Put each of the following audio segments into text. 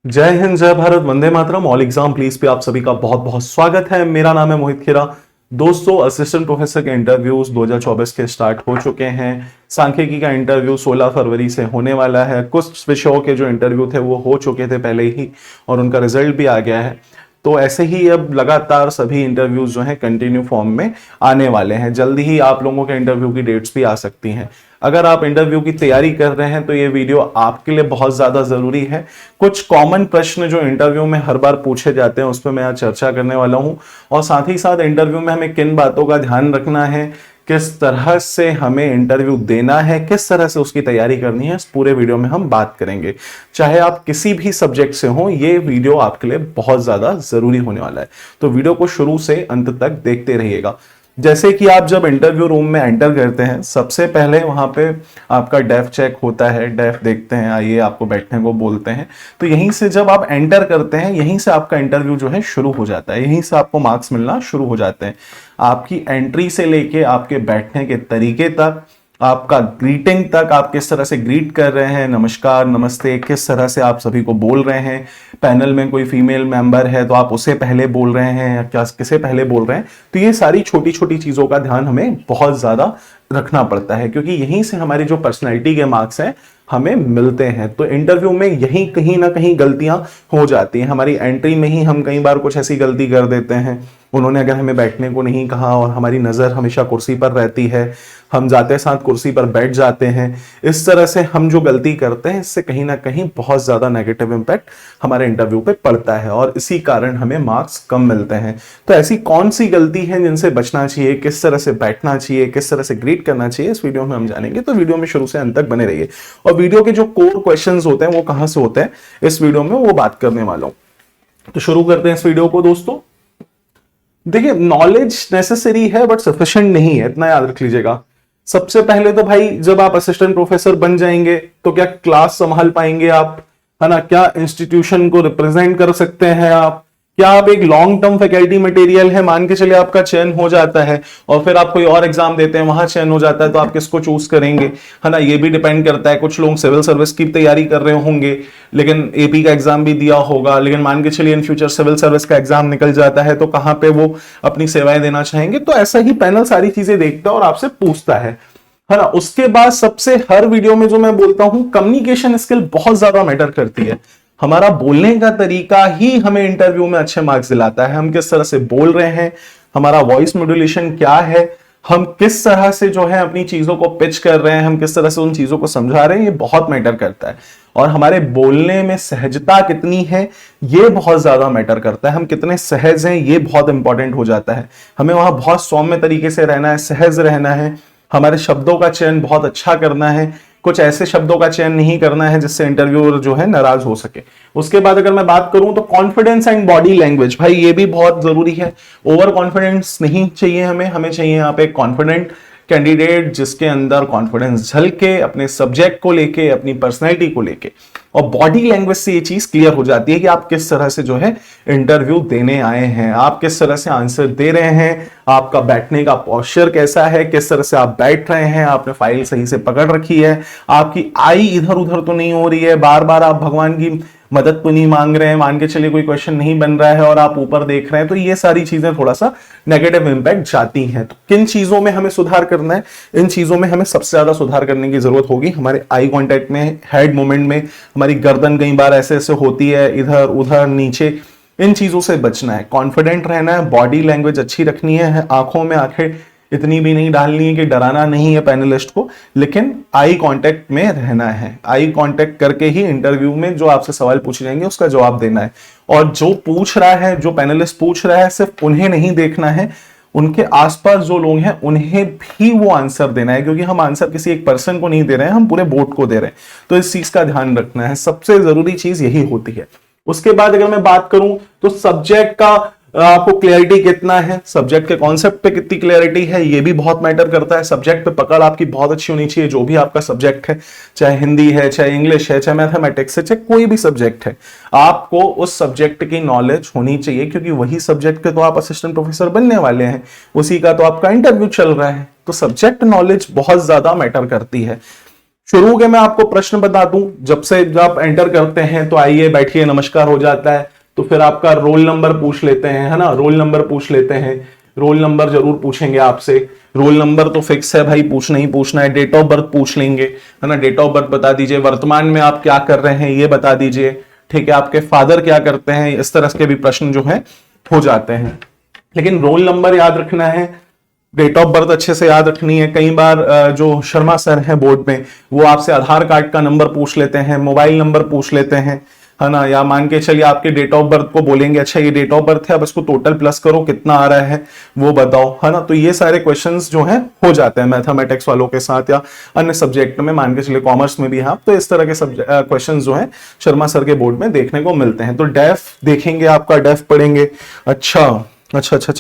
जय हिंद, जय Bharat, Vande Mataram. All exam please pay आप सभी का बहुत बहुत स्वागत है। मेरा नाम है मोहित खेरा। दोस्तों, असिस्टेंट प्रोफेसर के इंटरव्यूज 2024 के स्टार्ट हो चुके हैं। सांख्यिकी का इंटरव्यू 16 फरवरी से होने वाला है। कुछ विषयों के जो इंटरव्यू थे वो हो चुके थे पहले ही और उनका रिजल्ट भी आ गया है। तो ऐसे ही अब लगातार सभी इंटरव्यूज जो हैं कंटिन्यू फॉर्म में आने वाले हैं। जल्दी ही आप लोगों के इंटरव्यू की डेट्स भी आ सकती हैं। अगर आप इंटरव्यू की तैयारी कर रहे हैं तो ये वीडियो आपके लिए बहुत ज्यादा जरूरी है। कुछ कॉमन प्रश्न जो इंटरव्यू में हर बार पूछे जाते हैं उस पर मैं आज चर्चा करने वाला हूं, और साथ ही साथ इंटरव्यू में हमें किन बातों का ध्यान रखना है, किस तरह से हमें इंटरव्यू देना है, किस तरह से उसकी तैयारी करनी है, इस पूरे वीडियो में हम बात करेंगे। चाहे आप किसी भी सब्जेक्ट से हो, ये वीडियो आपके लिए बहुत ज्यादा जरूरी होने वाला है। तो वीडियो को शुरू से अंत तक देखते रहिएगा। जैसे कि आप जब इंटरव्यू रूम में एंटर करते हैं, सबसे पहले वहां पे आपका डेफ चेक होता है। डेफ देखते हैं, आइए आपको बैठने को बोलते हैं। तो यहीं से जब आप एंटर करते हैं, यहीं से आपका इंटरव्यू जो है शुरू हो जाता है। यहीं से आपको मार्क्स मिलना शुरू हो जाते हैं। आपकी एंट्री से लेके आपके बैठने के तरीके तक, आपका ग्रीटिंग तक, आप किस तरह से ग्रीट कर रहे हैं, नमस्कार, नमस्ते, किस तरह से आप सभी को बोल रहे हैं। पैनल में कोई फीमेल मेंबर है तो आप उसे पहले बोल रहे हैं या क्या किसे पहले बोल रहे हैं। तो ये सारी छोटी छोटी चीजों का ध्यान हमें बहुत ज्यादा रखना पड़ता है, क्योंकि यहीं से हमारी जो पर्सनैलिटी के मार्क्स हैं हमें मिलते हैं। तो इंटरव्यू में यही कहीं ना कहीं गलतियां हो जाती हैं। हमारी एंट्री में ही हम कई बार कुछ ऐसी गलती कर देते हैं। उन्होंने अगर हमें बैठने को नहीं कहा और हमारी नजर हमेशा कुर्सी पर रहती है, हम जाते साथ कुर्सी पर बैठ जाते हैं, इस तरह से हम जो गलती करते हैं इससे कहीं ना कहीं बहुत ज्यादा नेगेटिव इंपैक्ट हमारे इंटरव्यू पे पड़ता है और इसी कारण हमें मार्क्स कम मिलते हैं। तो ऐसी कौन सी गलती है जिनसे बचना चाहिए, किस तरह से बैठना चाहिए, किस तरह से ग्रीट करना चाहिए, इस वीडियो में हम जानेंगे। तो वीडियो में शुरू से अंत तक बने रहिए। और वीडियो के जो कोर क्वेश्चंस होते हैं वो कहां से होते हैं, इस वीडियो में वो बात करने वाला हूं। तो शुरू करते हैं इस वीडियो को। दोस्तों देखिए, नॉलेज नेसेसरी है बट सफिशिएंट नहीं है, इतना याद रख लीजिएगा। सबसे पहले तो भाई, जब आप असिस्टेंट प्रोफेसर बन जाएंगे तो क्या क्लास संभाल पाएंगे आप, है ना? क्या इंस्टीट्यूशन को रिप्रेजेंट कर सकते हैं आप? क्या आप एक लॉन्ग टर्म फैकल्टी मटेरियल है? मान के चलिए आपका चयन हो जाता है और फिर आप कोई और एग्जाम देते हैं, वहां चयन हो जाता है, तो आप किसको चूज करेंगे, है ना? ये भी डिपेंड करता है। कुछ लोग सिविल सर्विस की तैयारी कर रहे होंगे लेकिन एपी का एग्जाम भी दिया होगा, लेकिन मान के चलिए इन फ्यूचर सिविल सर्विस का एग्जाम निकल जाता है तो कहां पे वो अपनी सेवाएं देना चाहेंगे। तो ऐसा ही पैनल सारी चीजें देखता है और आपसे पूछता है ना? उसके बाद सबसे हर वीडियो में जो मैं बोलता हूं, कम्युनिकेशन स्किल बहुत ज्यादा मैटर करती है। हमारा बोलने का तरीका ही हमें इंटरव्यू में अच्छे मार्क्स दिलाता है। हम किस तरह से बोल रहे हैं, हमारा वॉइस मॉड्यूलेशन क्या है, हम किस तरह से जो है अपनी चीजों को पिच कर रहे हैं, हम किस तरह से उन चीजों को समझा रहे हैं, ये बहुत मैटर करता है। और हमारे बोलने में सहजता कितनी है, ये बहुत ज्यादा मैटर करता है। हम कितने सहज हैं, ये बहुत इंपॉर्टेंट हो जाता है। हमें वहां बहुत सौम्य तरीके से रहना है, सहज रहना है। हमारे शब्दों का चयन बहुत अच्छा करना है। कुछ ऐसे शब्दों का चयन नहीं करना है जिससे इंटरव्यूअर जो है नाराज हो सके। उसके बाद अगर मैं बात करूं तो कॉन्फिडेंस एंड बॉडी लैंग्वेज, भाई ये भी बहुत जरूरी है। ओवर कॉन्फिडेंस नहीं चाहिए हमें। हमें चाहिए यहाँ पे कॉन्फिडेंट कैंडिडेट जिसके अंदर कॉन्फिडेंस झलके, अपने सब्जेक्ट को लेके, अपनी पर्सनैलिटी को लेके। और बॉडी लैंग्वेज से ये चीज क्लियर हो जाती है कि आप किस तरह से जो है इंटरव्यू देने आए हैं, आप किस तरह से आंसर दे रहे हैं, आपका बैठने का पोस्चर कैसा है, किस तरह से आप बैठ रहे हैं, आपने फाइल सही से पकड़ रखी है, आपकी आई इधर उधर तो नहीं हो रही है, बार बार आप भगवान की मदद तो नहीं मांग रहे हैं। मान के चलिए कोई क्वेश्चन नहीं बन रहा है और आप ऊपर देख रहे हैं, तो ये सारी चीजें थोड़ा सा नेगेटिव इंपैक्ट जाती हैं। तो किन चीजों में हमें सुधार करना है? इन चीजों में हमें सबसे ज्यादा सुधार करने की जरूरत होगी हमारे आई कांटेक्ट में, हेड मूवमेंट में। हमारी गर्दन कई बार ऐसे ऐसे होती है, इधर उधर नीचे, इन चीजों से बचना है। कॉन्फिडेंट रहना है, बॉडी लैंग्वेज अच्छी रखनी है, आंखों में आंखें इतनी भी नहीं डालनी है कि डराना नहीं है पैनलिस्ट को, लेकिन आई कांटेक्ट में रहना है। आई कांटेक्ट करके ही इंटरव्यू में जो आपसे सवाल पूछे जाएंगे उसका जवाब देना है। और जो पूछ रहा है, जो पैनलिस्ट पूछ रहा है, सिर्फ उन्हें नहीं देखना है, उनके आसपास जो लोग हैं उन्हें भी वो आंसर देना है, क्योंकि हम आंसर किसी एक पर्सन को नहीं दे रहे हैं, हम पूरे बोर्ड को दे रहे हैं। तो इस चीज का ध्यान रखना है, सबसे जरूरी चीज यही होती है। उसके बाद अगर मैं बात करूं तो सब्जेक्ट का आपको क्लैरिटी कितना है, सब्जेक्ट के कॉन्सेप्ट पे कितनी क्लैरिटी है, ये भी बहुत मैटर करता है। सब्जेक्ट पे पकड़ आपकी बहुत अच्छी होनी चाहिए, जो भी आपका सब्जेक्ट है, चाहे हिंदी है, चाहे इंग्लिश है, चाहे मैथमेटिक्स है, चाहे कोई भी सब्जेक्ट है, आपको उस सब्जेक्ट की नॉलेज होनी चाहिए, क्योंकि वही सब्जेक्ट के तो आप असिस्टेंट प्रोफेसर बनने वाले हैं, उसी का तो आपका इंटरव्यू चल रहा है। तो सब्जेक्ट नॉलेज बहुत ज्यादा मैटर करती है। शुरू के मैं आपको प्रश्न बता दूं, जब आप एंटर करते हैं तो आइए बैठिए नमस्कार हो जाता है, तो फिर आपका रोल नंबर पूछ लेते हैं, है ना, रोल नंबर पूछ लेते हैं, रोल नंबर जरूर पूछेंगे आपसे। रोल नंबर तो फिक्स है भाई, पूछना ही पूछना है। डेट ऑफ बर्थ पूछ लेंगे, है ना, डेट ऑफ बर्थ बता दीजिए, वर्तमान में आप क्या कर रहे हैं ये बता दीजिए, ठीक है, आपके फादर क्या करते हैं, इस तरह के भी प्रश्न जो है हो जाते हैं। लेकिन रोल नंबर याद रखना है, डेट ऑफ बर्थ अच्छे से याद रखनी है। कई बार जो शर्मा सर हैं बोर्ड में, वो आपसे आधार कार्ड का नंबर पूछ लेते हैं, मोबाइल नंबर पूछ लेते हैं, है ना, या मान के चलिए आपके डेट ऑफ बर्थ को बोलेंगे, अच्छा ये डेट ऑफ बर्थ है, अब इसको टोटल प्लस करो कितना आ रहा है वो बताओ, है ना। तो ये सारे क्वेश्चंस जो हैं हो जाते हैं मैथमेटिक्स वालों के साथ या अन्य सब्जेक्ट में, मान के चलिए कॉमर्स में भी है, तो इस तरह के क्वेश्चन जो है शर्मा सर के बोर्ड में देखने को मिलते हैं। तो डेफ देखेंगे, आपका डेफ पढ़ेंगे। अच्छा,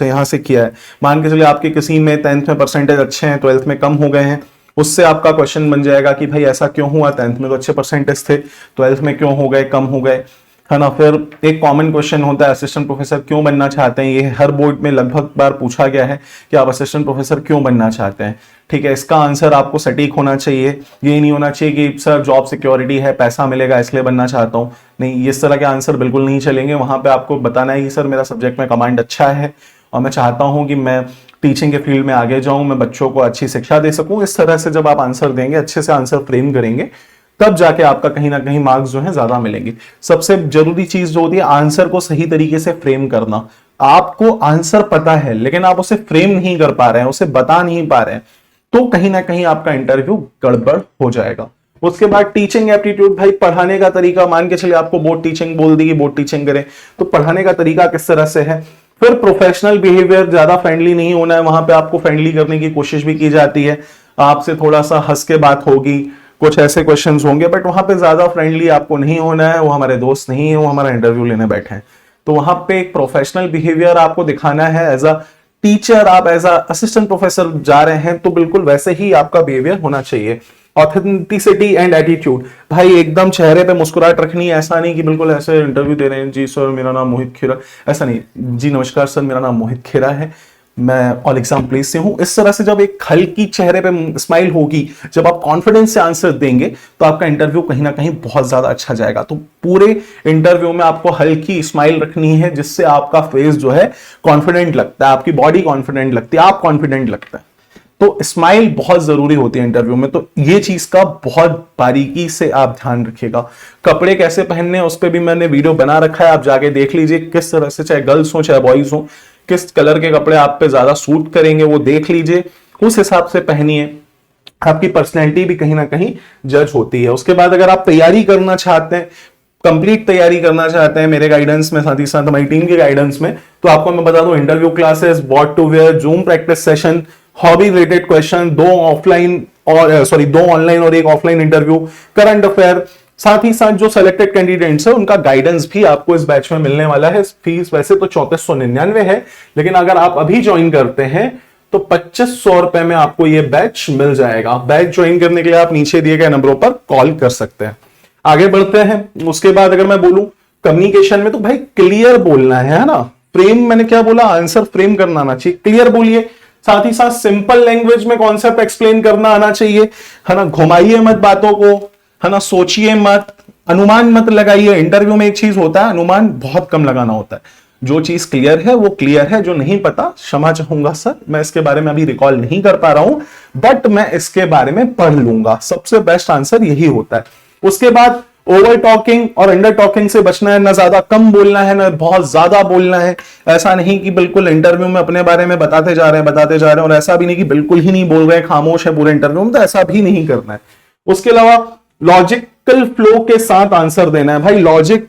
यहां से किया है, मान के चलिए आपके किसी में 10th में परसेंटेज अच्छे हैं, 12th में कम हो गए हैं, उससे आपका क्वेश्चन बन जाएगा कि भाई ऐसा क्यों हुआ, 10th में तो अच्छे परसेंटेज थे, 12th में क्यों हो गए, कम हो गए, है ना। फिर एक कॉमन क्वेश्चन होता है, असिस्टेंट प्रोफेसर क्यों बनना चाहते हैं, ये हर बोर्ड में लगभग बार पूछा गया है कि आप असिस्टेंट प्रोफेसर क्यों बनना चाहते हैं, ठीक है। इसका आंसर आपको सटीक होना चाहिए, ये नहीं होना चाहिए कि सर जॉब सिक्योरिटी है, पैसा मिलेगा इसलिए बनना चाहता हूं, नहीं, इस तरह के आंसर बिल्कुल नहीं चलेंगे। वहां पे आपको बताना है कि सर मेरा सब्जेक्ट में कमांड अच्छा है और मैं चाहता हूं कि मैं टीचिंग के फील्ड में आगे जाऊं, मैं बच्चों को अच्छी शिक्षा दे सकूं। इस तरह से जब आप आंसर देंगे, अच्छे से आंसर फ्रेम करेंगे, तब जाके आपका कहीं ना कहीं मार्क्स जो है ज्यादा मिलेंगे। सबसे जरूरी चीज जो होती है, आंसर को सही तरीके से फ्रेम करना। आपको आंसर पता है लेकिन आप उसे फ्रेम नहीं कर पा रहे हैं, उसे बता नहीं पा रहे हैं, तो कहीं ना कहीं आपका इंटरव्यू गड़बड़ हो जाएगा। उसके बाद टीचिंग एप्टीट्यूड, भाई पढ़ाने का तरीका, मान के चलिए आपको बोर्ड टीचिंग बोल दी कि बोर्ड टीचिंग करें, तो पढ़ाने का तरीका किस तरह से है। फिर प्रोफेशनल बिहेवियर, ज्यादा फ्रेंडली नहीं होना है, वहां पे आपको फ्रेंडली करने की कोशिश भी की जाती है, आपसे थोड़ा सा हंस के बात होगी, कुछ ऐसे क्वेश्चंस होंगे, बट वहां पे ज्यादा फ्रेंडली आपको नहीं होना है, वो हमारे दोस्त नहीं है, वो हमारा इंटरव्यू लेने बैठे हैं। तो वहां पे एक प्रोफेशनल बिहेवियर आपको दिखाना है, एज अ टीचर आप एज अ असिस्टेंट प्रोफेसर जा रहे हैं तो बिल्कुल वैसे ही आपका बिहेवियर होना चाहिए। ऑथेंटिसिटी एंड एटीट्यूड, भाई एकदम चेहरे पे मुस्कुराहट रखनी है, ऐसा नहीं कि बिल्कुल ऐसे इंटरव्यू दे रहे हैं, जी सर मेरा नाम मोहित खेरा, ऐसा नहीं, जी नमस्कार सर मेरा नाम मोहित खेरा है, मैं ऑल एग्जाम प्लेस से हूं। इस तरह से जब एक हल्की चेहरे पे स्माइल होगी, जब आप कॉन्फिडेंस से आंसर देंगे, तो आपका इंटरव्यू कहीं ना कहीं बहुत ज्यादा अच्छा जाएगा। तो पूरे इंटरव्यू में आपको हल्की स्माइल रखनी है, जिससे आपका फेस जो है कॉन्फिडेंट लगता है, आपकी बॉडी कॉन्फिडेंट लगती है, आप कॉन्फिडेंट लगता है। तो स्माइल बहुत जरूरी होती है इंटरव्यू में, तो ये चीज का बहुत बारीकी से आप ध्यान रखिएगा। कपड़े कैसे पहनने हैं उस पर भी मैंने वीडियो बना रखा है, आप जाके देख लीजिए, किस तरह से, चाहे गर्ल्स हो चाहे बॉयज हो, किस कलर के कपड़े आप पे ज्यादा सूट करेंगे वो देख लीजिए, उस हिसाब से पहनिए। आपकी पर्सनैलिटी भी कहीं ना कहीं जज होती है। उसके बाद अगर आप तैयारी करना चाहते हैं, कंप्लीट तैयारी करना चाहते हैं मेरे गाइडेंस में, साथ ही साथ हमारी टीम के गाइडेंस में, तो आपको मैं बता दूं, interview classes, what to wear, zoom practice session, hobby related question, दो ऑनलाइन और एक ऑफलाइन इंटरव्यू, करंट अफेयर, साथ ही साथ जो सिलेक्टेड कैंडिडेट्स है उनका गाइडेंस भी आपको इस बैच में मिलने वाला है। फीस वैसे तो 3499 है, लेकिन अगर आप अभी ज्वाइन करते हैं तो 2500 रुपए में आपको ये बैच मिल जाएगा। बैच ज्वाइन करने के लिए आप नीचे दिए गए नंबरों पर कॉल कर सकते हैं। आगे बढ़ते हैं। उसके बाद अगर मैं बोलूं कम्युनिकेशन में, तो भाई क्लियर बोलना है ना। फ्रेम मैंने क्या बोला, आंसर फ्रेम करना आना चाहिए, क्लियर बोलिए। साथ ही साथ सिंपल लैंग्वेज में कॉन्सेप्ट एक्सप्लेन करना आना चाहिए, है ना। घुमाइए मत बातों को, है ना, सोचिए मत, अनुमान मत लगाइए। इंटरव्यू में एक चीज होता है, अनुमान बहुत कम लगाना होता है। जो चीज क्लियर है वो क्लियर है, जो नहीं पता क्षमा चाहूंगा सर, मैं इसके बारे में अभी रिकॉल नहीं कर पा रहा हूं, बट मैं इसके बारे में पढ़ लूंगा। सबसे बेस्ट आंसर यही होता है। उसके बाद ओवर टॉकिंग और अंडर टॉकिंग से बचना है, ना ज्यादा कम बोलना है ना बहुत ज्यादा बोलना है। ऐसा नहीं कि बिल्कुल इंटरव्यू में अपने बारे में बताते जा रहे हैं, और ऐसा भी नहीं कि बिल्कुल ही नहीं बोल रहे हैं, खामोश है पूरे इंटरव्यू में, तो ऐसा भी नहीं करना है। उसके अलावा लॉजिकल फ्लो के साथ आंसर देना है। भाई लॉजिक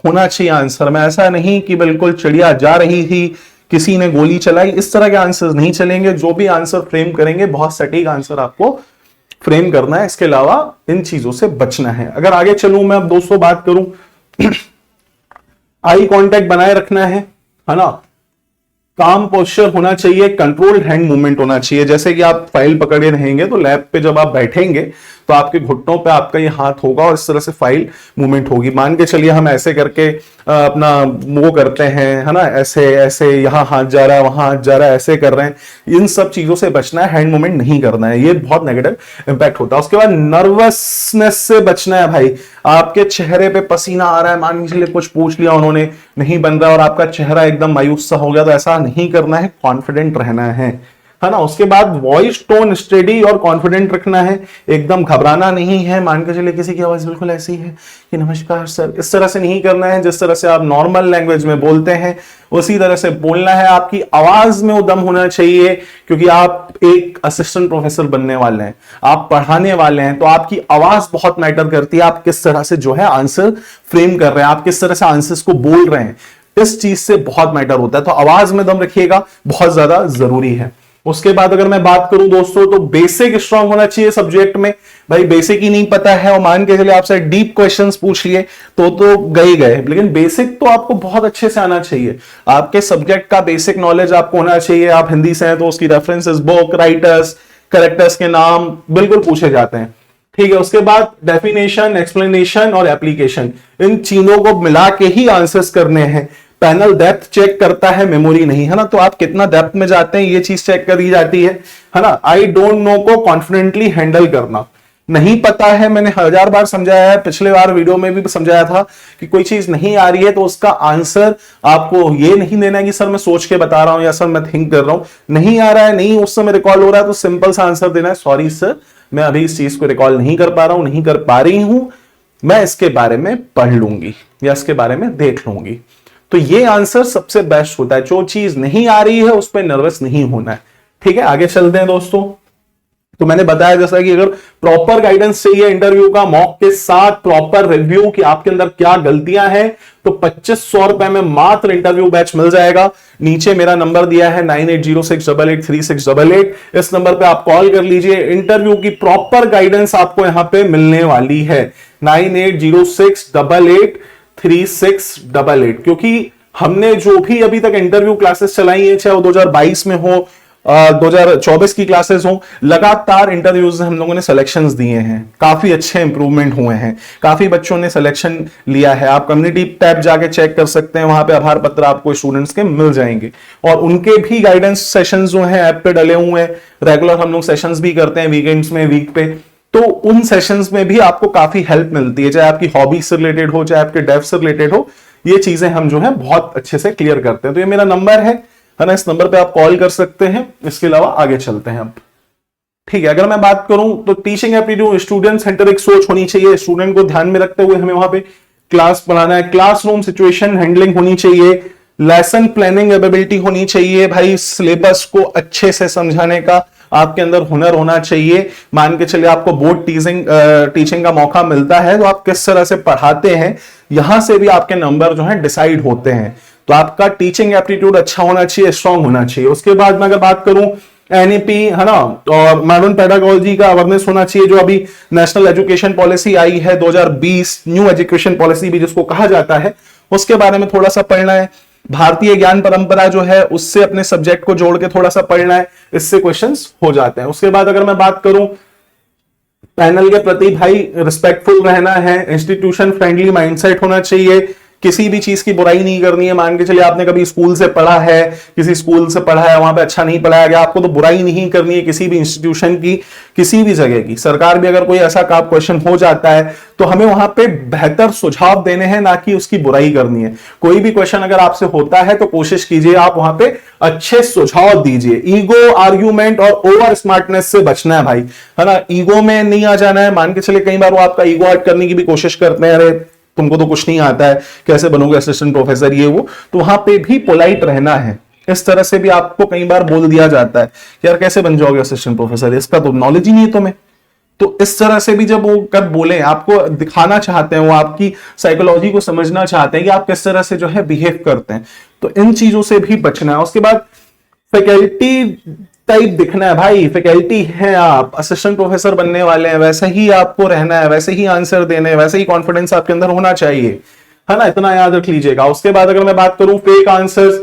होना चाहिए आंसर में, ऐसा नहीं कि बिल्कुल चिड़िया जा रही थी किसी ने गोली चलाई, इस तरह के आंसर नहीं चलेंगे। जो भी आंसर फ्रेम करेंगे बहुत सटीक आंसर आपको फ्रेम करना है। इसके अलावा इन चीजों से बचना है। अगर आगे चलूं मैं अब दोस्तों बात करूं, आई कांटेक्ट बनाए रखना है ना। काम पोस्चर होना चाहिए, कंट्रोल्ड हैंड मूवमेंट होना चाहिए। जैसे कि आप फाइल पकड़े रहेंगे तो लैब पे जब आप बैठेंगे तो आपके घुटनों पे आपका ये हाथ होगा और इस तरह से फाइल मूवमेंट होगी। मान के चलिए हम ऐसे करके अपना वो करते हैं, है ना, ऐसे ऐसे, यहाँ हाथ जा रहा है, वहां हाथ जा रहा है, ऐसे कर रहे हैं, इन सब चीजों से बचना है, हैंड मूवमेंट नहीं करना है, ये बहुत नेगेटिव इंपैक्ट होता है। उसके बाद नर्वसनेस से बचना है भाई। आपके चेहरे पे पसीना आ रहा है, मान के चलिए कुछ पूछ लिया उन्होंने, नहीं बन रहा और आपका चेहरा एकदम मायूस सा हो गया, तो ऐसा नहीं करना है, कॉन्फिडेंट रहना है ना। उसके बाद वॉइस टोन स्टेडी और कॉन्फिडेंट रखना है, एकदम घबराना नहीं है। मान के चलिए किसी की आवाज बिल्कुल ऐसी है कि नमस्कार सर, इस तरह से नहीं करना है। जिस तरह से आप नॉर्मल लैंग्वेज में बोलते हैं उसी तरह से बोलना है। आपकी आवाज में उदम होना चाहिए, क्योंकि आप एक असिस्टेंट प्रोफेसर बनने वाले हैं, आप पढ़ाने वाले हैं, तो आपकी आवाज बहुत मैटर करती है। आप किस तरह से जो है आंसर फ्रेम कर रहे हैं, आप किस तरह से आंसर्स को बोल रहे हैं, इस चीज से बहुत मैटर होता है। तो आवाज में दम रखिएगा, बहुत ज्यादा जरूरी है। उसके बाद अगर मैं बात करूं दोस्तों, तो बेसिक स्ट्रांग होना चाहिए सब्जेक्ट में। भाई बेसिक ही नहीं पता है और मान के चलिए आपसे डीप क्वेश्चंस पूछ लिए तो गए, लेकिन बेसिक तो आपको बहुत अच्छे से आना चाहिए। आपके सब्जेक्ट का बेसिक नॉलेज आपको होना चाहिए। आप हिंदी से हैं तो उसकी रेफरेंसेस, बुक, राइटर्स, करेक्टर्स के नाम बिल्कुल पूछे जाते हैं, ठीक है। उसके बाद डेफिनेशन, एक्सप्लेनेशन और एप्लीकेशन, इन चीजों को मिला के ही आंसर्स करने हैं। पैनल डेप्थ चेक करता है, मेमोरी नहीं, है ना। तो आप कितना डेप्थ में जाते हैं ये चीज चेक करी जाती है ना। आई डोंट नो को कॉन्फिडेंटली हैंडल करना, नहीं पता है, मैंने 1000 बार समझाया है, पिछले बार वीडियो में भी समझाया था कि कोई चीज नहीं आ रही है तो उसका आंसर आपको ये नहीं देना है कि सर मैं सोच के बता रहा हूं या सर मैं थिंक कर रहा हूं, नहीं आ रहा है, नहीं उस समय रिकॉल हो रहा है, तो सिंपल सा आंसर देना है, सॉरी सर मैं अभी इस चीज को रिकॉल नहीं कर पा रहा हूं, नहीं कर पा रही हूं, मैं इसके बारे में पढ़ लूंगी या इसके बारे में देख लूंगी। तो ये आंसर सबसे बेस्ट होता है। जो चीज नहीं आ रही है उस पर नर्वस नहीं होना है, ठीक है। आगे चलते हैं दोस्तों। तो मैंने बताया जैसा कि अगर प्रॉपर गाइडेंस चाहिए इंटरव्यू का, मॉक के साथ प्रॉपर रिव्यू कि आपके अंदर क्या गलतियां हैं, तो 2500 रुपए में मात्र इंटरव्यू बैच मिल जाएगा। नीचे मेरा नंबर दिया है 9806883688, इस नंबर पे आप कॉल कर लीजिए। इंटरव्यू की प्रॉपर गाइडेंस आपको यहां पे मिलने वाली है, 9806883688, क्योंकि हमने जो भी अभी तक इंटरव्यू क्लासेस चलाई है, चाहे वो 2022 में हो, 2024 की क्लासेस हो, लगातार इंटरव्यूज हम लोगों ने सिलेक्शंस दिए हैं, काफी अच्छे इंप्रूवमेंट हुए हैं, काफी बच्चों ने सिलेक्शन लिया है। आप कम्युनिटी टैब जाके चेक कर सकते हैं, वहां पे आभार पत्र आपको स्टूडेंट्स के मिल जाएंगे और उनके भी गाइडेंस सेशंस जो हैं ऐप पे डले हुए हैं। रेगुलर हम लोग सेशंस भी करते हैं वीकेंड्स में, वीक पे, तो उन सेशंस में भी आपको काफी हेल्प मिलती है, चाहे आपकी हॉबी से रिलेटेड हो, चाहे आपके डेव से रिलेटेड हो, ये चीजें हम जो है बहुत अच्छे से क्लियर करते हैं। तो ये मेरा नंबर है ना, इस नंबर पे आप कॉल कर सकते हैं। इसके अलावा आगे चलते हैं अब, ठीक है। अगर मैं बात करूं तो टीचिंग एप्टीट्यूड, स्टूडेंट सेंटरिक सोच होनी चाहिए, स्टूडेंट को ध्यान में रखते हुए हमें वहां पे क्लास पढ़ाना है। क्लासरूम सिचुएशन हैंडलिंग होनी चाहिए, लेसन प्लानिंग एबिलिटी होनी चाहिए, भाई सिलेबस को अच्छे से समझाने का आपके अंदर हुनर होना चाहिए। मान के चलिए आपको बोर्ड टीचिंग का मौका मिलता है, तो आप किस तरह से पढ़ाते हैं, यहां से भी आपके नंबर जो है डिसाइड होते हैं। तो आपका टीचिंग एप्टीट्यूड अच्छा होना चाहिए, स्ट्रांग होना चाहिए। उसके बाद मैं अगर बात करूं एनईपी, है ना, और मॉडर्न पेडागोजी का अवेयरनेस होना चाहिए। जो अभी नेशनल एजुकेशन पॉलिसी आई है 2020, न्यू एजुकेशन पॉलिसी भी जिसको कहा जाता है, उसके बारे में थोड़ा सा पढ़ना है। भारतीय ज्ञान परंपरा जो है उससे अपने सब्जेक्ट को जोड़ के थोड़ा सा पढ़ना है, इससे क्वेश्चंस हो जाते हैं। उसके बाद अगर मैं बात करूं पैनल के प्रति, भाई रिस्पेक्टफुल रहना है, इंस्टीट्यूशन फ्रेंडली माइंडसेट होना चाहिए, किसी भी चीज की बुराई नहीं करनी है। मान के चलिए आपने कभी स्कूल से पढ़ा है, किसी स्कूल से पढ़ा है, वहां पे अच्छा नहीं पढ़ाया गया, आपको तो बुराई नहीं करनी है किसी भी इंस्टीट्यूशन की, किसी भी जगह की। सरकार भी अगर कोई ऐसा क्वेश्चन हो जाता है तो हमें वहां पे बेहतर सुझाव देने हैं, ना कि उसकी बुराई करनी है। कोई भी क्वेश्चन अगर आपसे होता है तो कोशिश कीजिए आप वहां पे अच्छे सुझाव दीजिए। ईगो, आर्ग्यूमेंट और ओवर स्मार्टनेस से बचना है भाई, है ना। ईगो में नहीं आ जाना है। मान के चलिए कई बार वो आपका ईगो हर्ट करने की भी कोशिश करते हैं, अरे तुमको तो कुछ नहीं आता है, कैसे बनोगे असिस्टेंट प्रोफेसर, ये वो। तो वहां पे भी पोलाइट रहना है। इस तरह से भी आपको कई बार बोल दिया जाता है कि यार कैसे बन जाओगे असिस्टेंट प्रोफेसर, इसका तो नॉलेज ही नहीं है तुम्हें। तो इस तरह से भी जब वो कब बोले, आपको दिखाना चाहते हैं, वो आपकी साइकोलॉजी को समझना चाहते हैं कि आप किस तरह से जो है बिहेव करते हैं, तो इन चीजों से भी बचना है। उसके बाद फैकल्टी टाइप दिखना है भाई, फैकल्टी है आप, असिस्टेंट प्रोफेसर बनने वाले हैं, वैसे ही आपको रहना है, वैसे ही आंसर देने, वैसे ही कॉन्फिडेंस आपके अंदर होना चाहिए, है ना, इतना याद रख लीजिएगा। उसके बाद अगर मैं बात करूं फेक आंसर्स,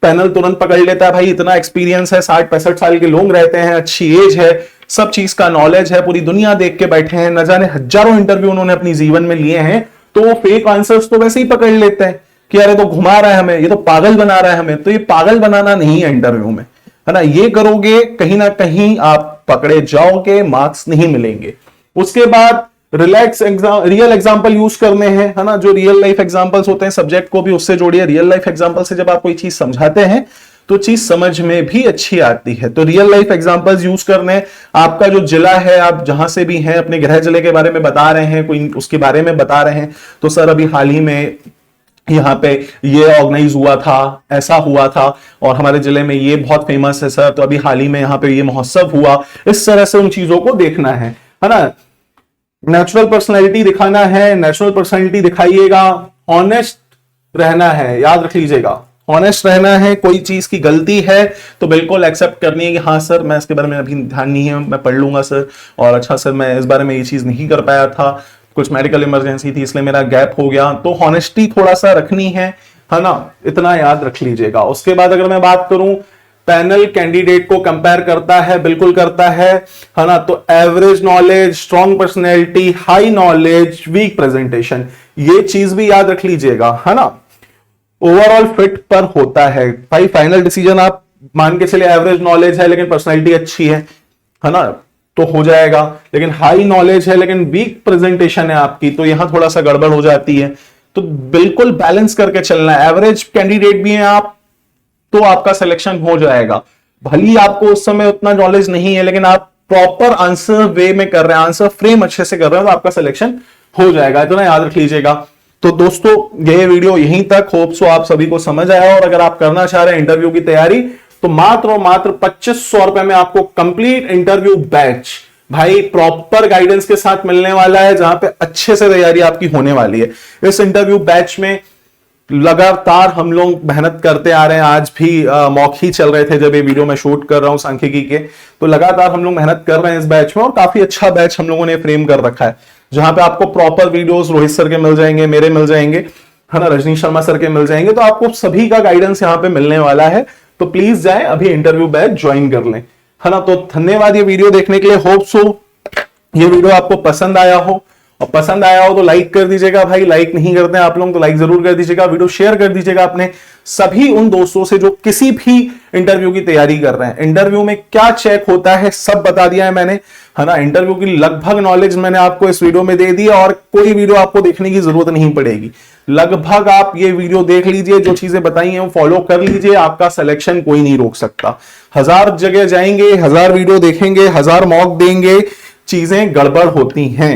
पैनल तुरंत पकड़ लेता है, भाई इतना एक्सपीरियंस है, 60-65 साल के लोग रहते हैं, अच्छी एज है, सब चीज का नॉलेज है, पूरी दुनिया देख के बैठे हैं, न जाने हजारों इंटरव्यू उन्होंने अपनी जीवन में लिए हैं, तो वो फेक आंसर्स तो वैसे ही पकड़ लेते हैं कि अरे तो घुमा रहा है हमें, ये तो पागल बना रहा है हमें। तो ये पागल बनाना नहीं है इंटरव्यू में, है ना। ये करोगे कहीं ना कहीं आप पकड़े जाओगे, मार्क्स नहीं मिलेंगे। उसके बाद रियल एग्जांपल यूज करने हैं, है ना। जो रियल लाइफ एग्जांपल्स होते हैं, सब्जेक्ट को भी उससे जोड़िए। रियल लाइफ एग्जांपल से जब आप कोई चीज समझाते हैं तो चीज समझ में भी अच्छी आती है। तो रियल लाइफ एग्जांपल्स यूज करने, आपका जो जिला है, आप जहां से भी हैं, अपने गृह जिले के बारे में बता रहे हैं, कोई उसके बारे में बता रहे हैं, तो सर अभी हाल ही में यहाँ पे ये ऑर्गेनाइज हुआ था, ऐसा हुआ था, और हमारे जिले में ये बहुत फेमस है सर, तो अभी हाल ही में यहाँ पे ये महोत्सव हुआ। इस तरह से उन चीजों को देखना है ना। नेचुरल पर्सनैलिटी दिखाना है, नेचुरल पर्सनैलिटी दिखाइएगा। ऑनेस्ट रहना है, याद रख लीजिएगा, ऑनेस्ट रहना है। कोई चीज की गलती है तो बिल्कुल एक्सेप्ट करनी है कि हाँ सर, मैं इसके बारे में अभी ध्यान नहीं है, मैं पढ़ लूंगा सर, और अच्छा सर मैं इस बारे में ये चीज नहीं कर पाया था, कुछ मेडिकल इमरजेंसी थी इसलिए मेरा गैप हो गया। तो हॉनेस्टी थोड़ा सा रखनी है ना, इतना याद रख लीजिएगा। उसके बाद अगर मैं बात करूं, पैनल कैंडिडेट को कंपेयर करता है, बिल्कुल करता है ना। तो average knowledge, strong personality, high knowledge, weak presentation, ये चीज भी याद रख लीजिएगा, है ना। ओवरऑल फिट पर होता है भाई। फाइनल डिसीजन आप मान के चले एवरेज नॉलेज है लेकिन पर्सनैलिटी अच्छी है ना, तो हो जाएगा। लेकिन हाई नॉलेज है लेकिन वीक प्रेजेंटेशन है आपकी, तो यहां थोड़ा सा गड़बड़ हो जाती है। तो बिल्कुल बैलेंस करके चलना है। एवरेज कैंडिडेट भी हैं आप तो आपका सिलेक्शन हो जाएगा। भली आपको उस समय उतना नॉलेज नहीं है लेकिन आप प्रॉपर आंसर वे में कर रहे हैं, आंसर फ्रेम अच्छे से कर रहे हैं, तो आपका सिलेक्शन हो जाएगा। इतना याद रख लीजिएगा। तो दोस्तों ये वीडियो यहीं तक, होप सो आप सभी को समझ आया। और अगर आप करना चाह रहे हैं इंटरव्यू की तैयारी, तो मात्र और मात्र 2500 रुपए में आपको कंप्लीट इंटरव्यू बैच भाई प्रॉपर गाइडेंस के साथ मिलने वाला है, जहां पे अच्छे से तैयारी आपकी होने वाली है। इस इंटरव्यू बैच में लगातार हम लोग मेहनत करते आ रहे हैं। आज भी मॉक ही चल रहे थे जब ये वीडियो मैं शूट कर रहा हूं सांख्यिकी के, तो लगातार हम लोग मेहनत कर रहे हैं इस बैच में, और काफी अच्छा बैच हम लोगों ने फ्रेम कर रखा है, जहां पे आपको प्रॉपर वीडियोस रोहित सर के मिल जाएंगे, मेरे मिल जाएंगे, है ना, रजनीश शर्मा सर के मिल जाएंगे। तो आपको सभी का गाइडेंस यहाँ पे मिलने वाला है। तो प्लीज जाएं अभी इंटरव्यू बैच ज्वाइन कर लें, है ना। तो धन्यवाद ये वीडियो देखने के लिए। होप सो ये वीडियो आपको पसंद आया हो, और पसंद आया हो तो लाइक कर दीजिएगा भाई। लाइक नहीं करते हैं आप लोग तो लाइक जरूर कर दीजिएगा। वीडियो शेयर कर दीजिएगा अपने सभी उन दोस्तों से जो किसी भी इंटरव्यू की तैयारी कर रहे हैं। इंटरव्यू में क्या चेक होता है सब बता दिया है मैंने, है ना। इंटरव्यू की लगभग नॉलेज मैंने आपको इस वीडियो में दे दी है, और कोई वीडियो आपको देखने की जरूरत नहीं पड़ेगी। लगभग आप ये वीडियो देख लीजिए, जो चीजें बताई हैं वो फॉलो कर लीजिए, आपका सिलेक्शन कोई नहीं रोक सकता। 1000 जगह जाएंगे, 1000 वीडियो देखेंगे, 1000 मॉक देंगे, चीजें गड़बड़ होती हैं,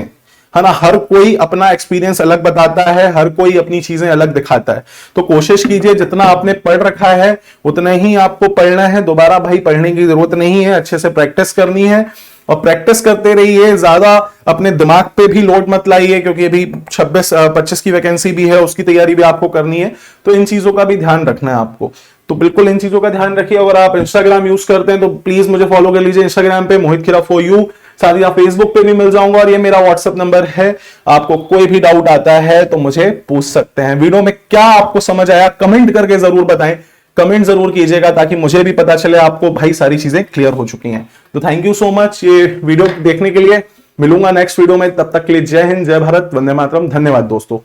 है ना। हर कोई अपना एक्सपीरियंस अलग बताता है, हर कोई अपनी चीजें अलग दिखाता है। तो कोशिश कीजिए जितना आपने पढ़ रखा है उतना ही आपको पढ़ना है। दोबारा भाई पढ़ने की जरूरत नहीं है, अच्छे से प्रैक्टिस करनी है, और प्रैक्टिस करते रहिए। ज्यादा अपने दिमाग पे भी लोड मत लाइए, क्योंकि अभी 26-25 की वैकेंसी भी है, उसकी तैयारी भी आपको करनी है। तो इन चीजों का भी ध्यान रखना है आपको। तो बिल्कुल इन चीजों का ध्यान रखिए। अगर आप इंस्टाग्राम यूज करते हैं तो प्लीज मुझे फॉलो कर लीजिए इंस्टाग्राम पे, मोहित खेरा फॉर यू। साथ ही फेसबुक पे भी मिल जाऊंगा, और ये मेरा व्हाट्सएप नंबर है। आपको कोई भी डाउट आता है तो मुझे पूछ सकते हैं। वीडियो में क्या आपको समझ आया कमेंट करके जरूर बताएं, कमेंट जरूर कीजिएगा, ताकि मुझे भी पता चले आपको भाई सारी चीजें क्लियर हो चुकी हैं। तो थैंक यू सो मच ये वीडियो देखने के लिए। मिलूंगा नेक्स्ट वीडियो में, तब तक के लिए जय हिंद, जय भारत, वंदे मातरम। धन्यवाद दोस्तों।